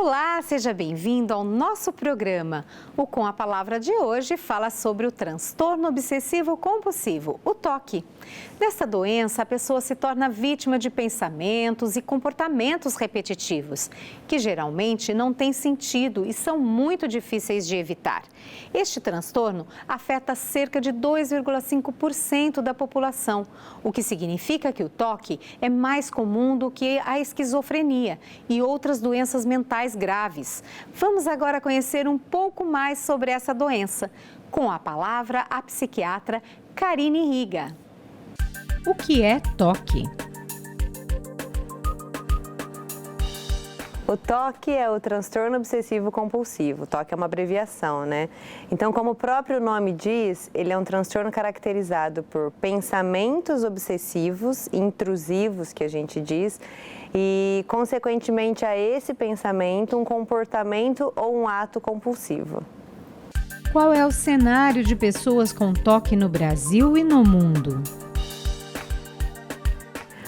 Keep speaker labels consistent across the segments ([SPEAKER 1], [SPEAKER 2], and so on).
[SPEAKER 1] Olá, seja bem-vindo ao nosso programa. O Com a Palavra de hoje fala sobre o transtorno obsessivo compulsivo, o TOC. Nesta doença, a pessoa se torna vítima de pensamentos e comportamentos repetitivos, que geralmente não têm sentido e são muito difíceis de evitar. Este transtorno afeta cerca de 2,5% da população, o que significa que o TOC é mais comum do que a esquizofrenia e outras doenças mentais graves. Vamos agora conhecer um pouco mais sobre essa doença. Com a palavra, a psiquiatra Karine Riga.
[SPEAKER 2] O que é TOC?
[SPEAKER 3] O TOC é o transtorno obsessivo compulsivo. TOC é uma abreviação, né? Então, como o próprio nome diz, ele é um transtorno caracterizado por pensamentos obsessivos, intrusivos, que a gente diz, e, consequentemente a esse pensamento, um comportamento ou um ato compulsivo.
[SPEAKER 2] Qual é o cenário de pessoas com TOC no Brasil e no mundo?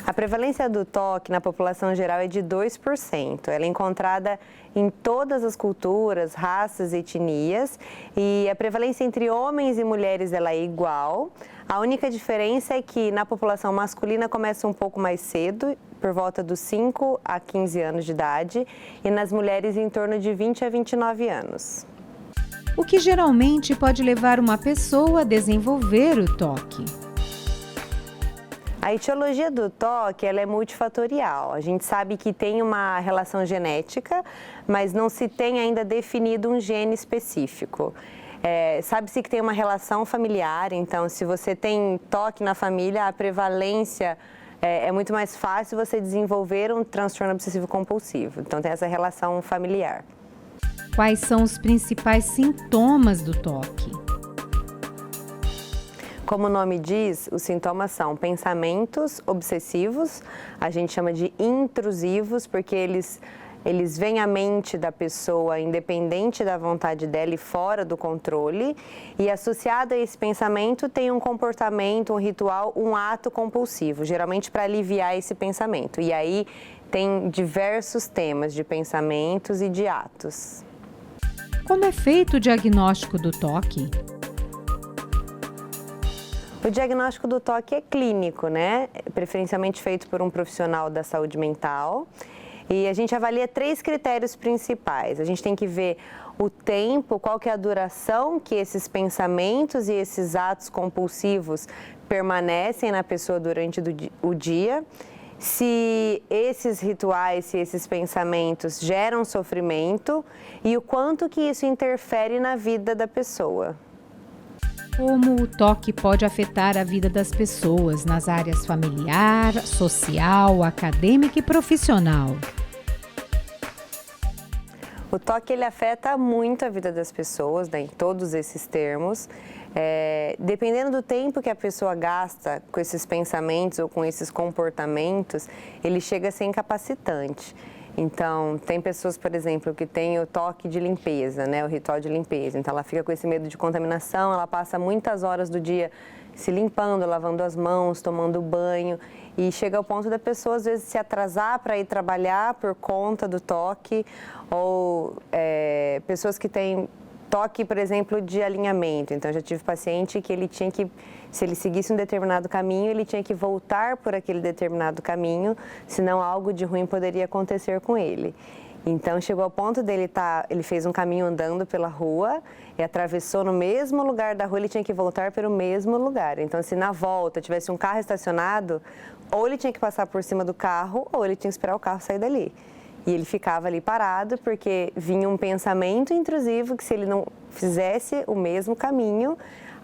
[SPEAKER 3] A prevalência do TOC na população geral é de 2%. Ela é encontrada em todas as culturas, raças e etnias. E a prevalência entre homens e mulheres ela é igual. A única diferença é que na população masculina começa um pouco mais cedo, por volta dos 5 a 15 anos de idade, e nas mulheres em torno de 20 a 29 anos.
[SPEAKER 2] O que geralmente pode levar uma pessoa a desenvolver o TOC?
[SPEAKER 3] A etiologia do TOC ela é multifatorial. A gente sabe que tem uma relação genética, mas não se tem ainda definido um gene específico. Sabe-se que tem uma relação familiar, então se você tem TOC na família, a prevalência é muito mais fácil você desenvolver um transtorno obsessivo compulsivo. Então tem essa relação familiar.
[SPEAKER 2] Quais são os principais sintomas do TOC?
[SPEAKER 3] Como o nome diz, os sintomas são pensamentos obsessivos, a gente chama de intrusivos, porque eles vêm à mente da pessoa independente da vontade dela e fora do controle. E associado a esse pensamento tem um comportamento, um ritual, um ato compulsivo, geralmente para aliviar esse pensamento. E aí tem diversos temas de pensamentos e de atos.
[SPEAKER 2] Como é feito o diagnóstico do TOC?
[SPEAKER 3] O diagnóstico do TOC é clínico, né? Preferencialmente feito por um profissional da saúde mental. E a gente avalia 3 critérios principais. A gente tem que ver o tempo, qual que é a duração que esses pensamentos e esses atos compulsivos permanecem na pessoa durante o dia. Se esses rituais, se esses pensamentos geram sofrimento e o quanto que isso interfere na vida da pessoa.
[SPEAKER 2] Como o TOC pode afetar a vida das pessoas nas áreas familiar, social, acadêmica e profissional?
[SPEAKER 3] O TOC ele afeta muito a vida das pessoas, né, em todos esses termos. Dependendo do tempo que a pessoa gasta com esses pensamentos ou com esses comportamentos, ele chega a ser incapacitante. Então, tem pessoas, por exemplo, que têm o TOC de limpeza, né, o ritual de limpeza. Então, ela fica com esse medo de contaminação, ela passa muitas horas do dia se limpando, lavando as mãos, tomando banho. E chega ao ponto da pessoa, às vezes, se atrasar para ir trabalhar por conta do TOC. Ou pessoas que têm TOC, por exemplo, de alinhamento. Então, já tive paciente que ele tinha que, se ele seguisse um determinado caminho, ele tinha que voltar por aquele determinado caminho, senão algo de ruim poderia acontecer com ele. Então, chegou ao ponto dele ele fez um caminho andando pela rua e atravessou no mesmo lugar da rua, ele tinha que voltar pelo mesmo lugar. Então, se na volta tivesse um carro estacionado, ou ele tinha que passar por cima do carro, ou ele tinha que esperar o carro sair dali. E ele ficava ali parado porque vinha um pensamento intrusivo que se ele não fizesse o mesmo caminho,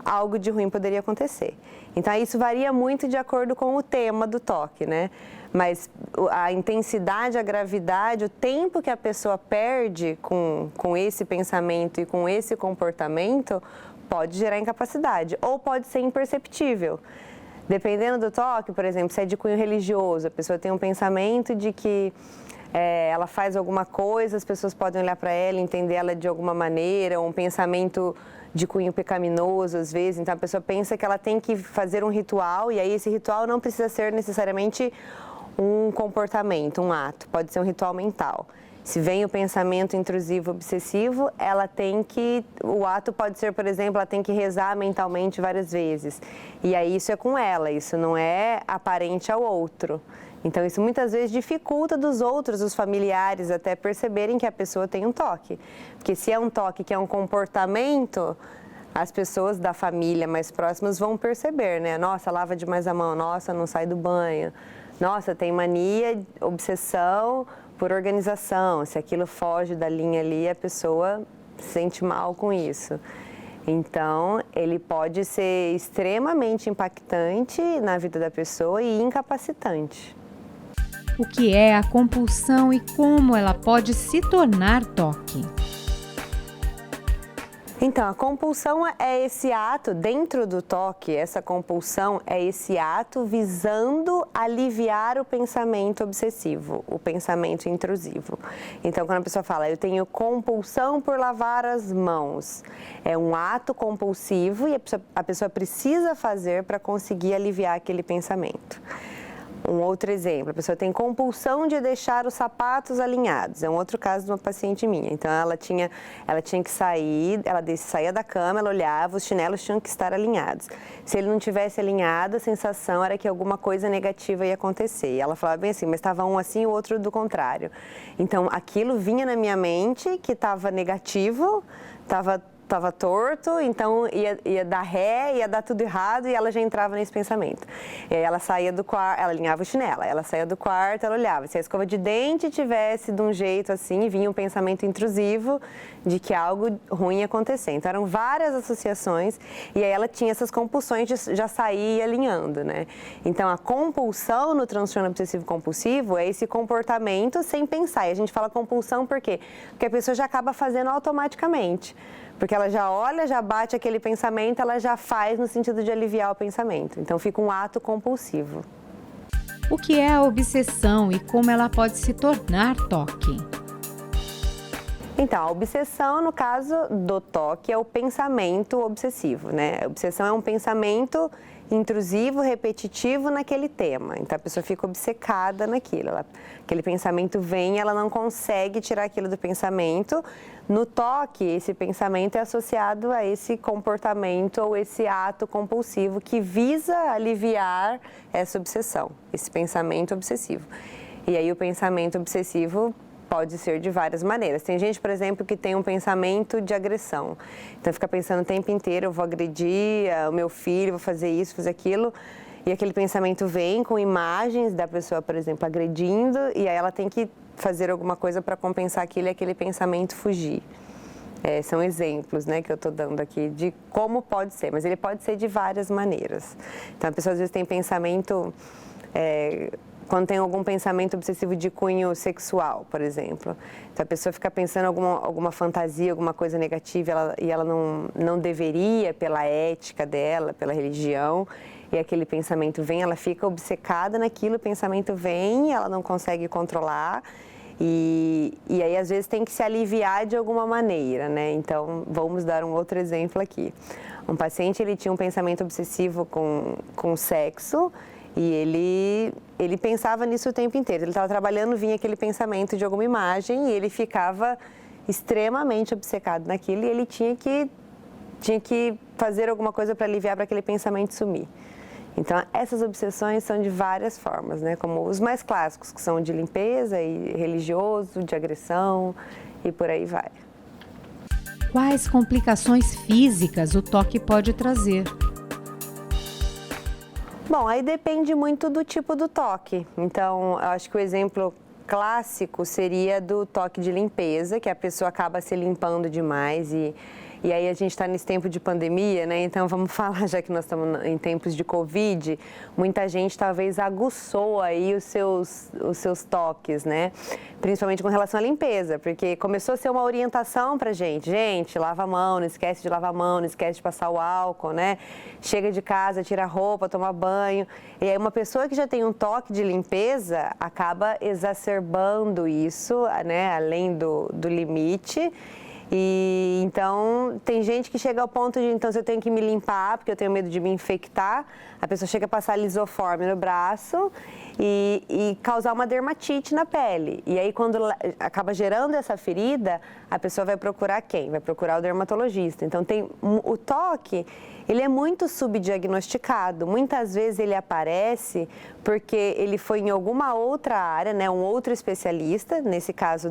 [SPEAKER 3] algo de ruim poderia acontecer. Então, isso varia muito de acordo com o tema do TOC, né? Mas a intensidade, a gravidade, o tempo que a pessoa perde com esse pensamento e com esse comportamento pode gerar incapacidade ou pode ser imperceptível. Dependendo do TOC, por exemplo, se é de cunho religioso, a pessoa tem um pensamento de que ela faz alguma coisa, as pessoas podem olhar para ela, entender ela de alguma maneira, um pensamento de cunho pecaminoso às vezes. Então a pessoa pensa que ela tem que fazer um ritual e aí esse ritual não precisa ser necessariamente um comportamento, um ato, pode ser um ritual mental. Se vem o pensamento intrusivo obsessivo, o ato pode ser, por exemplo, ela tem que rezar mentalmente várias vezes. E aí isso é com ela, isso não é aparente ao outro. Então isso muitas vezes dificulta dos outros, os familiares, até perceberem que a pessoa tem um toque. Porque se é um toque que é um comportamento, as pessoas da família mais próximas vão perceber, né? Nossa, lava demais a mão, nossa, não sai do banho, nossa, tem mania, obsessão por organização. Se aquilo foge da linha ali, a pessoa se sente mal com isso. Então, ele pode ser extremamente impactante na vida da pessoa e incapacitante.
[SPEAKER 2] O que é a compulsão e como ela pode se tornar toque?
[SPEAKER 3] Então, a compulsão é esse ato, dentro do toque, essa compulsão é esse ato visando aliviar o pensamento obsessivo, o pensamento intrusivo. Então, quando a pessoa fala, eu tenho compulsão por lavar as mãos, é um ato compulsivo e a pessoa precisa fazer para conseguir aliviar aquele pensamento. Um outro exemplo, a pessoa tem compulsão de deixar os sapatos alinhados. É um outro caso de uma paciente minha. Então, ela tinha que sair, ela saía da cama, ela olhava, os chinelos tinham que estar alinhados. Se ele não tivesse alinhado, a sensação era que alguma coisa negativa ia acontecer. E ela falava bem assim, mas estava um assim e o outro do contrário. Então, aquilo vinha na minha mente que estava negativo, estava torto, então ia dar ré, ia dar tudo errado e ela já entrava nesse pensamento. E aí ela saía do quarto, ela alinhava o chinelo, ela saía do quarto, ela olhava. Se a escova de dente tivesse de um jeito assim, vinha um pensamento intrusivo de que algo ruim ia acontecer. Então eram várias associações e aí ela tinha essas compulsões de já sair alinhando, né? Então a compulsão no transtorno obsessivo compulsivo é esse comportamento sem pensar. E a gente fala compulsão por quê? Porque a pessoa já acaba fazendo automaticamente. Porque ela já olha, já bate aquele pensamento, ela já faz no sentido de aliviar o pensamento. Então fica um ato compulsivo.
[SPEAKER 2] O que é a obsessão e como ela pode se tornar toque?
[SPEAKER 3] Então, a obsessão, no caso do toque, é o pensamento obsessivo, né? A obsessão é um pensamento intrusivo, repetitivo naquele tema. Então, a pessoa fica obcecada naquilo. Aquele pensamento vem, ela não consegue tirar aquilo do pensamento. No toque, esse pensamento é associado a esse comportamento ou esse ato compulsivo que visa aliviar essa obsessão, esse pensamento obsessivo. E aí, o pensamento obsessivo pode ser de várias maneiras. Tem gente, por exemplo, que tem um pensamento de agressão. Então, fica pensando o tempo inteiro, eu vou agredir o meu filho, vou fazer isso, fazer aquilo. E aquele pensamento vem com imagens da pessoa, por exemplo, agredindo, e aí ela tem que fazer alguma coisa para compensar aquilo e aquele pensamento fugir. São exemplos, né, que eu estou dando aqui de como pode ser, mas ele pode ser de várias maneiras. Então, a pessoa às vezes tem pensamento... quando tem algum pensamento obsessivo de cunho sexual, por exemplo. Então, a pessoa fica pensando alguma fantasia, alguma coisa negativa, e ela não deveria, pela ética dela, pela religião, e aquele pensamento vem, ela fica obcecada naquilo, o pensamento vem, ela não consegue controlar, e aí, às vezes, tem que se aliviar de alguma maneira, né? Então, vamos dar um outro exemplo aqui. Um paciente, ele tinha um pensamento obsessivo com sexo, e ele pensava nisso o tempo inteiro. Ele estava trabalhando, vinha aquele pensamento de alguma imagem e ele ficava extremamente obcecado naquilo e ele tinha que fazer alguma coisa para aliviar para aquele pensamento sumir. Então, essas obsessões são de várias formas, né? Como os mais clássicos, que são de limpeza e religioso, de agressão e por aí vai.
[SPEAKER 2] Quais complicações físicas o toque pode trazer?
[SPEAKER 3] Bom, aí depende muito do tipo do toque. Então, eu acho que o exemplo clássico seria do toque de limpeza, que a pessoa acaba se limpando demais e aí a gente está nesse tempo de pandemia, né? Então vamos falar, já que nós estamos em tempos de Covid, muita gente talvez aguçou aí os seus toques, né? Principalmente com relação à limpeza, porque começou a ser uma orientação pra gente. Gente, lava a mão, não esquece de lavar a mão, não esquece de passar o álcool, né? Chega de casa, tira a roupa, toma banho. E aí uma pessoa que já tem um toque de limpeza acaba exacerbando isso, né? Além do limite. E então tem gente que chega ao ponto de, então, se eu tenho que me limpar porque eu tenho medo de me infectar, a pessoa chega a passar lisoforme no braço e causar uma dermatite na pele. E aí, quando acaba gerando essa ferida, a pessoa vai procurar quem? Vai procurar o dermatologista. Então, o toque, ele é muito subdiagnosticado. Muitas vezes ele aparece porque ele foi em alguma outra área, né, um outro especialista, nesse caso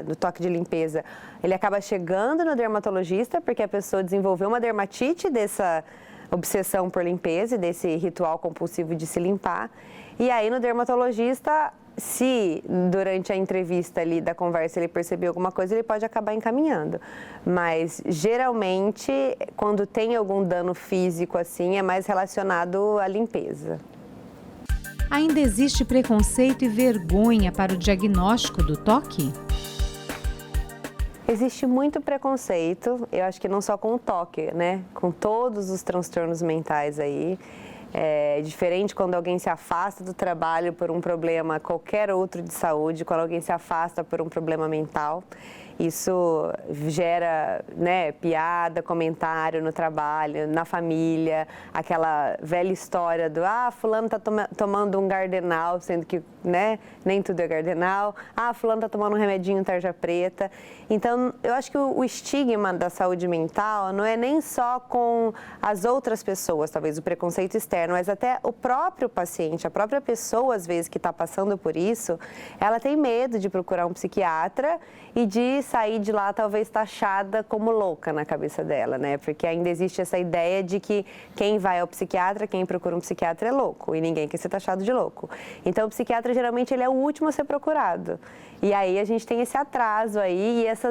[SPEAKER 3] do toque de limpeza, ele acaba chegando no dermatologista porque a pessoa desenvolveu uma dermatite dessa obsessão por limpeza e desse ritual compulsivo de se limpar. E aí no dermatologista, se durante a entrevista ali da conversa ele perceber alguma coisa, ele pode acabar encaminhando. Mas geralmente, quando tem algum dano físico assim, é mais relacionado à limpeza.
[SPEAKER 2] Ainda existe preconceito e vergonha para o diagnóstico do toque?
[SPEAKER 3] Existe muito preconceito, eu acho que não só com o toque, né? Com todos os transtornos mentais aí. É diferente quando alguém se afasta do trabalho por um problema qualquer outro de saúde, quando alguém se afasta por um problema mental. Isso gera, né, piada, comentário no trabalho, na família, aquela velha história do fulano está tomando um Gardenal, sendo que, né, nem tudo é Gardenal. Fulano está tomando um remedinho tarja preta. Então, eu acho que o estigma da saúde mental não é nem só com as outras pessoas, talvez o preconceito externo, mas até o próprio paciente, a própria pessoa, às vezes, que está passando por isso, ela tem medo de procurar um psiquiatra e de sair de lá talvez taxada como louca na cabeça dela, né? Porque ainda existe essa ideia de que quem vai ao psiquiatra, quem procura um psiquiatra é louco e ninguém quer ser taxado de louco. Então o psiquiatra geralmente ele é o último a ser procurado. E aí a gente tem esse atraso aí e essa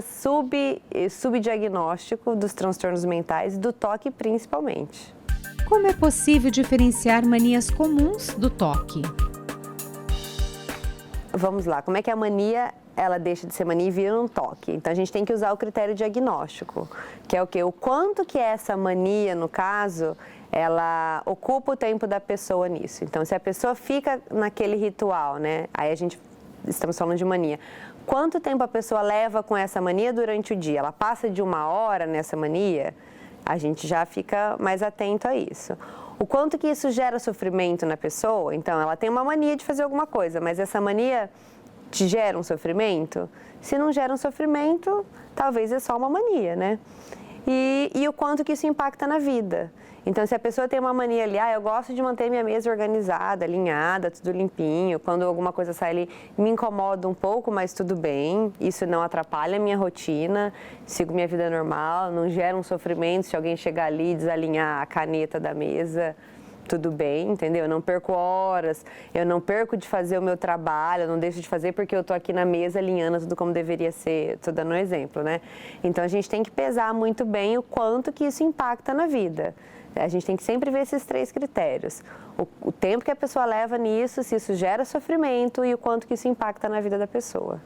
[SPEAKER 3] subdiagnóstico dos transtornos mentais e do toque principalmente.
[SPEAKER 2] Como é possível diferenciar manias comuns do toque?
[SPEAKER 3] Vamos lá, como é que a mania ela deixa de ser mania e vira um toque? Então a gente tem que usar o critério diagnóstico, que é o quê? O quanto que essa mania, no caso, ela ocupa o tempo da pessoa nisso. Então se a pessoa fica naquele ritual, né? Aí estamos falando de mania. Quanto tempo a pessoa leva com essa mania durante o dia? Ela passa de 1 hora nessa mania? A gente já fica mais atento a isso. O quanto que isso gera sofrimento na pessoa? Então, ela tem uma mania de fazer alguma coisa, mas essa mania te gera um sofrimento? Se não gera um sofrimento, talvez é só uma mania, né? E o quanto que isso impacta na vida. Então, se a pessoa tem uma mania ali, eu gosto de manter minha mesa organizada, alinhada, tudo limpinho, quando alguma coisa sai ali, me incomoda um pouco, mas tudo bem, isso não atrapalha a minha rotina, sigo minha vida normal, não gera um sofrimento se alguém chegar ali e desalinhar a caneta da mesa, tudo bem, entendeu? Eu não perco horas, eu não perco de fazer o meu trabalho, eu não deixo de fazer porque eu tô aqui na mesa alinhando tudo como deveria ser, tô dando um exemplo, né? Então, a gente tem que pesar muito bem o quanto que isso impacta na vida. A gente tem que sempre ver esses 3 critérios. O tempo que a pessoa leva nisso, se isso gera sofrimento e o quanto que isso impacta na vida da pessoa.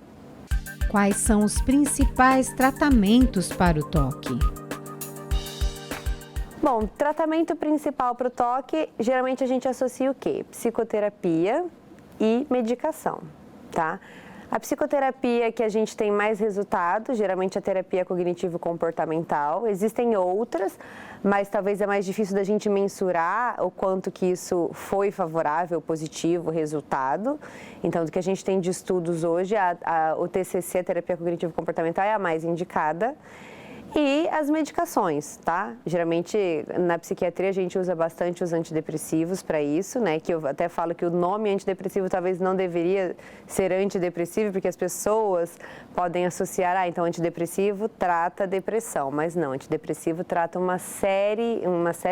[SPEAKER 2] Quais são os principais tratamentos para o toque?
[SPEAKER 3] Bom, tratamento principal para o toque, geralmente a gente associa o quê? Psicoterapia e medicação, tá? A psicoterapia que a gente tem mais resultado, geralmente a terapia cognitivo-comportamental. Existem outras, mas talvez é mais difícil da gente mensurar o quanto que isso foi favorável, positivo, resultado. Então, do que a gente tem de estudos hoje, o TCC, a terapia cognitivo-comportamental, é a mais indicada. E as medicações, tá? Geralmente, na psiquiatria, a gente usa bastante os antidepressivos para isso, né? Que eu até falo que o nome antidepressivo talvez não deveria ser antidepressivo, porque as pessoas podem associar, então antidepressivo trata depressão, mas não, antidepressivo trata uma série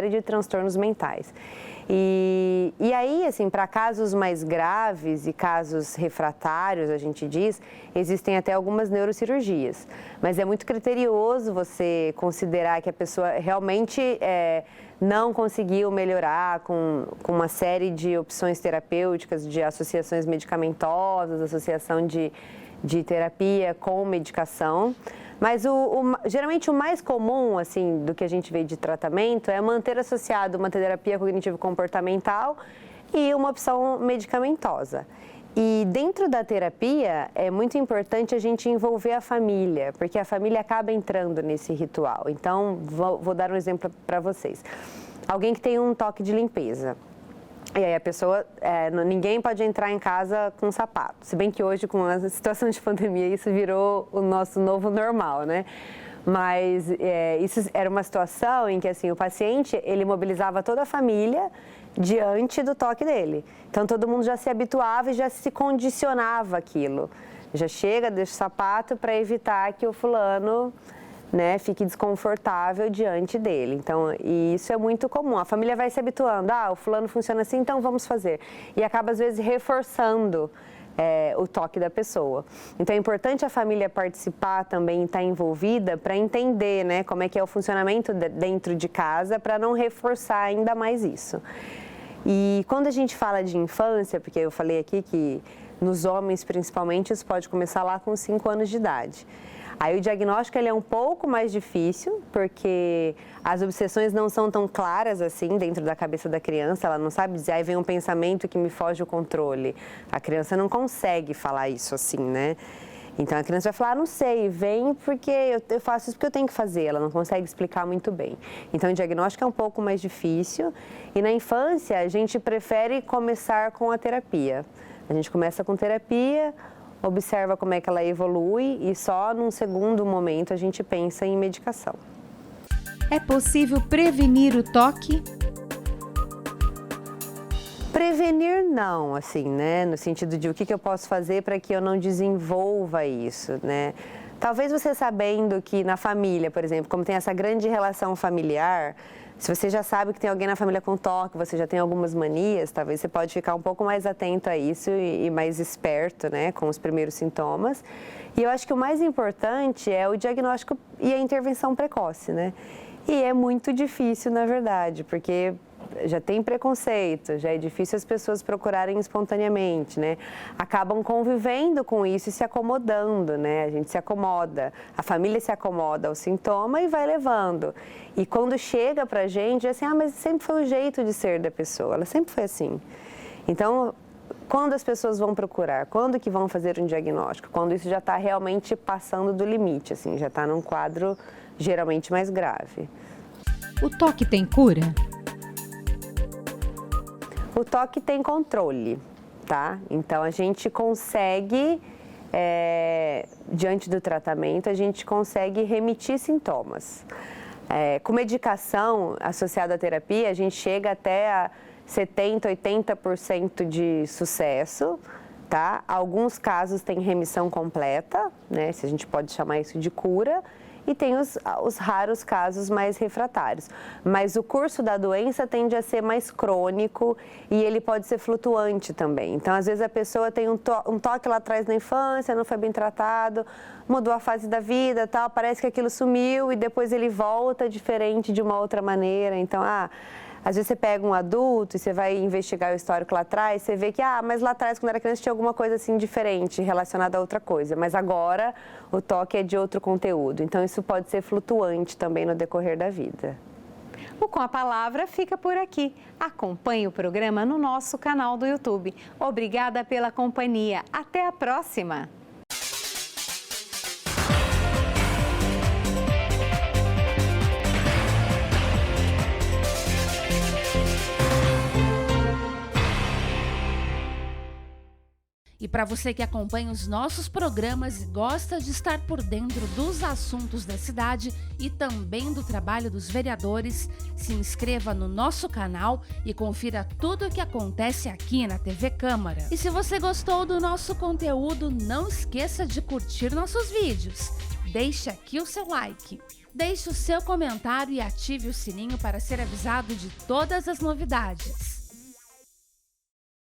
[SPEAKER 3] de transtornos mentais. E aí, assim, para casos mais graves e casos refratários, a gente diz, existem até algumas neurocirurgias. Mas é muito criterioso você considerar que a pessoa realmente não conseguiu melhorar com uma série de opções terapêuticas, de associações medicamentosas, associação de terapia com medicação. Mas geralmente o mais comum, assim, do que a gente vê de tratamento é manter associado uma terapia cognitivo-comportamental e uma opção medicamentosa. E dentro da terapia é muito importante a gente envolver a família, porque a família acaba entrando nesse ritual. Então, vou dar um exemplo para vocês. Alguém que tem um toque de limpeza. E aí a pessoa, ninguém pode entrar em casa com sapato. Se bem que hoje, com a situação de pandemia, isso virou o nosso novo normal, né? Mas isso era uma situação em que, assim, o paciente, ele mobilizava toda a família diante do toque dele. Então, todo mundo já se habituava e já se condicionava àquilo. Já chega, deixa o sapato para evitar que o fulano, né, fique desconfortável diante dele. Então, e isso é muito comum. A família vai se habituando. O fulano funciona assim, então vamos fazer. E acaba, às vezes, reforçando o toque da pessoa. Então, é importante a família participar também, estar envolvida para entender, né, como é que é o funcionamento dentro de casa, para não reforçar ainda mais isso. E quando a gente fala de infância, porque eu falei aqui que nos homens, principalmente, isso pode começar lá com 5 anos de idade. Aí o diagnóstico ele é um pouco mais difícil, porque as obsessões não são tão claras assim dentro da cabeça da criança, ela não sabe dizer, aí vem um pensamento que me foge o controle. A criança não consegue falar isso assim, né? Então a criança vai falar, não sei, vem porque eu faço isso porque eu tenho que fazer, ela não consegue explicar muito bem. Então o diagnóstico é um pouco mais difícil e na infância a gente prefere começar com a terapia. A gente começa com terapia, observa como é que ela evolui e só num segundo momento a gente pensa em medicação.
[SPEAKER 2] É possível prevenir o toque?
[SPEAKER 3] Prevenir não, assim, né? No sentido de o que eu posso fazer para que eu não desenvolva isso, né? Talvez você sabendo que na família, por exemplo, como tem essa grande relação familiar, se você já sabe que tem alguém na família com toque, você já tem algumas manias, talvez você pode ficar um pouco mais atento a isso e mais esperto, né, com os primeiros sintomas. E eu acho que o mais importante é o diagnóstico e a intervenção precoce, né? E é muito difícil, na verdade, porque já tem preconceito, já é difícil as pessoas procurarem espontaneamente, né? Acabam convivendo com isso e se acomodando, né? A gente se acomoda, a família se acomoda ao sintoma e vai levando. E quando chega pra gente, é assim, mas sempre foi o jeito de ser da pessoa, ela sempre foi assim. Então, quando as pessoas vão procurar? Quando que vão fazer um diagnóstico? Quando isso já está realmente passando do limite, assim, já está num quadro geralmente mais grave.
[SPEAKER 2] O toque tem cura?
[SPEAKER 3] O toque tem controle, tá? Então, a gente consegue, diante do tratamento, a gente consegue remitir sintomas. Com medicação associada à terapia, a gente chega até a 70%, 80% de sucesso, tá? Alguns casos têm remissão completa, né? Se a gente pode chamar isso de cura. E tem os raros casos mais refratários. Mas o curso da doença tende a ser mais crônico e ele pode ser flutuante também. Então, às vezes, a pessoa tem um toque lá atrás na infância, não foi bem tratado, mudou a fase da vida, tal, parece que aquilo sumiu e depois ele volta diferente de uma outra maneira. Então, às vezes você pega um adulto e você vai investigar o histórico lá atrás, você vê que, mas lá atrás, quando era criança, tinha alguma coisa assim diferente relacionada a outra coisa. Mas agora o toque é de outro conteúdo. Então, isso pode ser flutuante também no decorrer da vida.
[SPEAKER 1] O Com a Palavra fica por aqui. Acompanhe o programa no nosso canal do YouTube. Obrigada pela companhia. Até a próxima!
[SPEAKER 4] E para você que acompanha os nossos programas e gosta de estar por dentro dos assuntos da cidade e também do trabalho dos vereadores, se inscreva no nosso canal e confira tudo o que acontece aqui na TV Câmara. E se você gostou do nosso conteúdo, não esqueça de curtir nossos vídeos. Deixe aqui o seu like. Deixe o seu comentário e ative o sininho para ser avisado de todas as novidades.